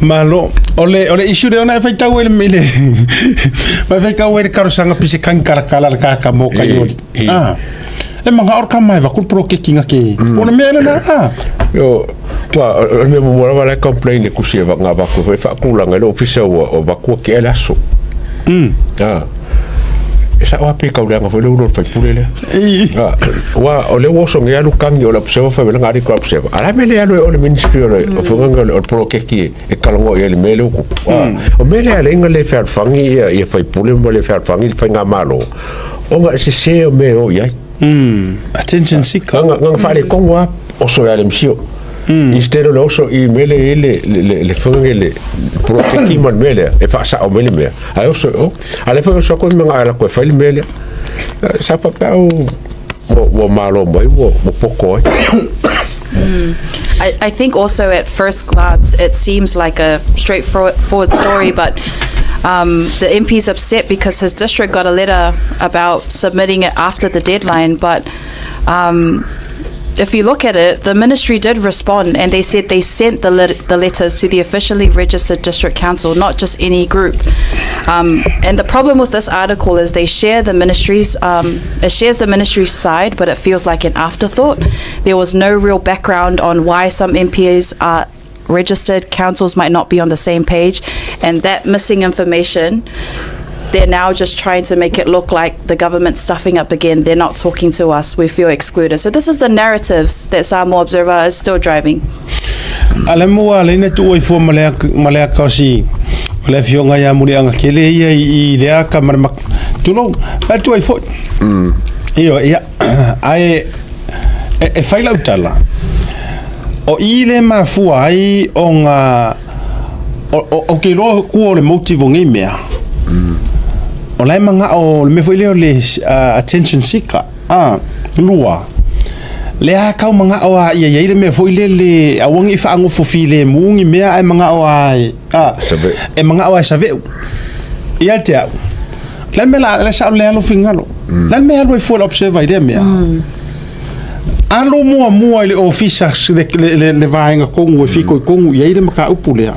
malo ole issue de ona fai tau ele mile vai ka wele karosanga pise kan karakala ka mo ka yoli e manga or ka mai va ku pro ke kinga ke ona mele na yo wa me mo wala complain ku se va nga va ku fa ku la ngalo officer o va ku ke laso esa wa pe ka ulang fa le ulo fa pulele wa ole wo so ngia lu kang yo la se fa be ngari ko se ala mele ya lo ministry o fo ngalo o pro ke ki e kalongo ye le mele ku o mele ale ngale fa fangi e fa pulele mo le fa fangi fa nga malo o nga se o me o ya attention seeker nga fa le kongwa o so ya le msio instead of also mele le fangi le pro ke ki man mele e fa sa o mele me ai o so ale fa so ko me nga ko fa le mele sa pa pa o malo mai o poko I think also at first glance it seems like a straightforward story, but the MP's upset because his district got a letter about submitting it after the deadline, but if you look at it, the ministry did respond and they said they sent the letters to the officially registered district council, not just any group. And the problem with this article is they share the ministry's, it shares the ministry's side, but it feels like an afterthought. There was no real background on why some MPs are registered councils might not be on the same page, and that missing information, they're now just trying to make it look like the government's stuffing up again. They're not talking to us. We feel excluded. So this is the narratives that Samoa Observer is still driving. Alamua lena tu ifo malea kasi malea fionga ya muri anga kele ia I lea kamar tulong tu ifo iyo ia ai e faila utala o ile mafua ai onga o ke ro ku le motivo ngi mea o lai manga o me foi le attention seeker lua le a kau manga o ia ia me foi le awangi fa ango fofile mungi mea ai manga o ai e manga o save ia te lan me la sa le alo fingalo lan me alo foi observer ide mea alo mua le officers le vainga kongu fiko kongu ia ide maka upulea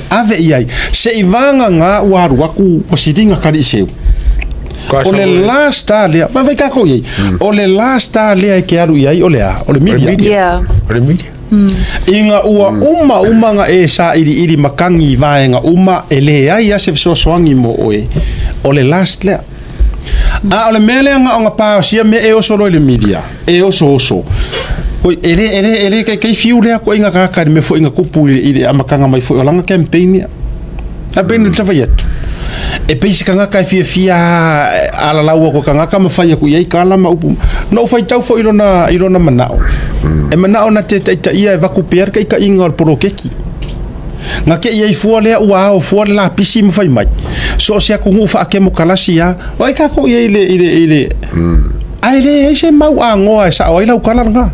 ave ia se ivanga nga waru aku posidinga kali seu o le last alia ma vai kako ia o le last alia ke aru ia o le media o le media inga ua uma nga e sa iri makangi vainga uma ele ia se so swangi mo o le last le o le mele nga pa sia me e o solo le media e o so oi ele ke fiu le ko inga ka me fo inga kupuli ide amakanga mai fo langa campaign a ben tafayet e pesi kanga ka fia ala lawa ko kanga ka mafai ku ia kala ma upu no fai tau fo irona manao e manao na te ia va ku per ka inga pro keki nga ke ia fo le wa fo la pisi mafai mai so sia ku fa ke mo kalasia oi ka ko ia ile ai le se mau angoa sa oi la kala nga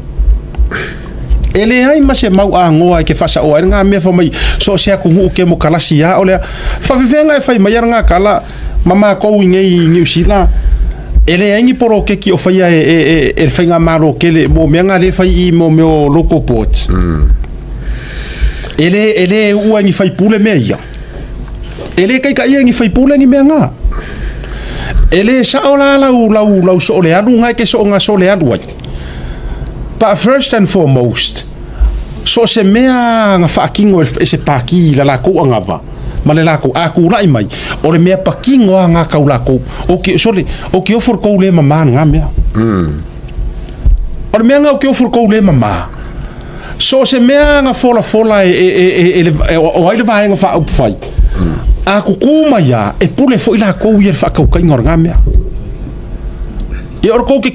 ele ai ma se mau angoa ke fasa o nga me fa mai so se ku ke mo kalasi ya ole fa venga e fa mai nga kala mama ko ngei ni usila ele ai poro ke ki o fa ya e fa nga maro ke le mo me nga le fa I mo me o loco pot ele u ani fa pule me ya ele kai kai ani fa pule ni me nga ele sa ola lau so le anu nga ke so nga so le anu but first and foremost so se mea nga whaakingo e se paki la lako anga va ma le lako a ku rai mai o le mea pakingo nga kau lako o ki ofur kou le mama nga mea o le mea nga o ki ofur kou le mama so se mea nga fola o aile vahenga wha au fai a kukuma ya e pule fo ila kou ia wha kau kainga nga mea e or ko ke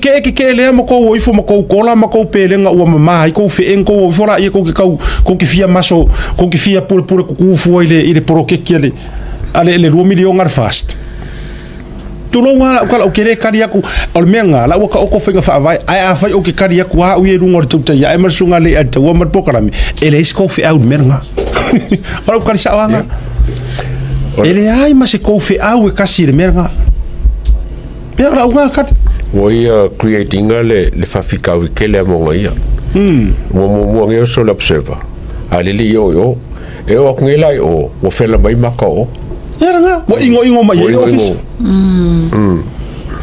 le mo ko ifo mo ko kola mo ko pelenga o mama ko fe en ko fora e ko ke fia maso ko ke fia pure ko fu ile pro ke kele ale le 2 million ar fast tu lo nga ko ke karia ku ol menga la ko ko fe fa vai ai fa o ke karia ku ha u ye ngor tu ya emersunga le at wo mo program ele ko fe out menga ora ko sa wanga ele ai ma se ko fe au e kasi menga pera unga kat Moi creating le fafika wikele mo ia mo nge so l'observer ale li yo e o ngela o fela mai makao era nga wa ingo mai e office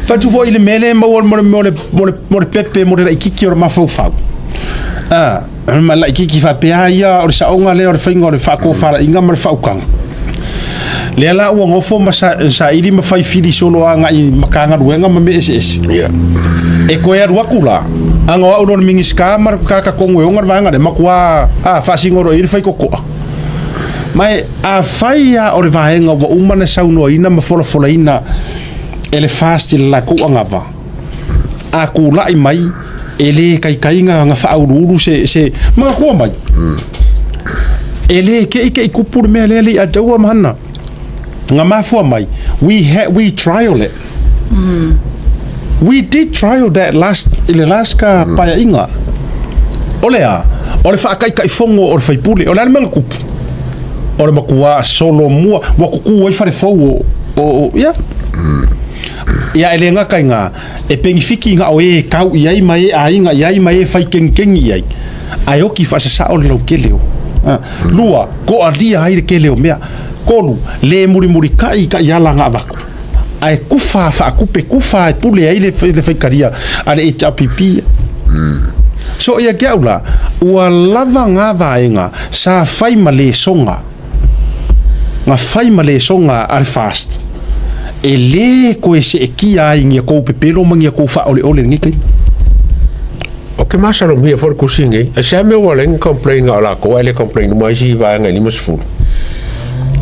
fatu vo ile mele mo pepe mo le ikiki o mafau ma la ikiki fa pe ia o sa onga le o fainga o fa ko fa inga ma fa ukang le la o ngofo ma sa ili ma fai fili solo anga i makanga ruenga ma me ss e ko ya ruakula anga o no mingis kamar ka ko ngwe onga vanga de makua fa singoro i fai ko mai a fai ya o le vaenga wa umana sauno ina ma fola ina ele fast la ko anga va a ku la i mai ele kai nga fa aururu se ma ko mai ele ke kupur me ele a dawa mana nga mafua mai we trial it we did trial that last ka pa inga olea ole fa kai fongo o fa puli ole menga kup ole makua solo mua wa ku wa fa fo o ya ia ele nga kai nga e pengifiki nga o e kau iai mai ainga iai mai fai kengkeng iai ai oki fa sa o lo keleo lua ko alia ai keleo mea kolu le muri kai yala nga vaku ai kufa fa kupe kufa e pule ai le fai karia ale e tapipi so ia gaula ua lava nga vaenga sa fai male songa nga fai male songa al fast ele ko ese kia ingia ko pepelo mangia ko fa ole ngi kai o ke masalo mi for kusinge e se me wala complain ala ko ele complain mai si va nga ni masfu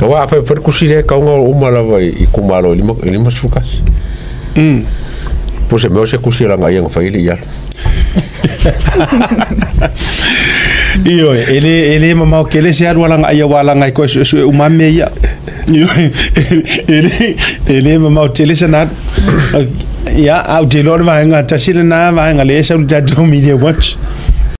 to wa fa for kusire ka nga o mala vai i kumalo ni masfukas pues me o se kusira nga yang fa ile ya iyo ele mama ke le se arwala nga ya wala nga ko su umame ya ele mama tele sana ya au de lor va nga tasira na va nga le sa u da media watch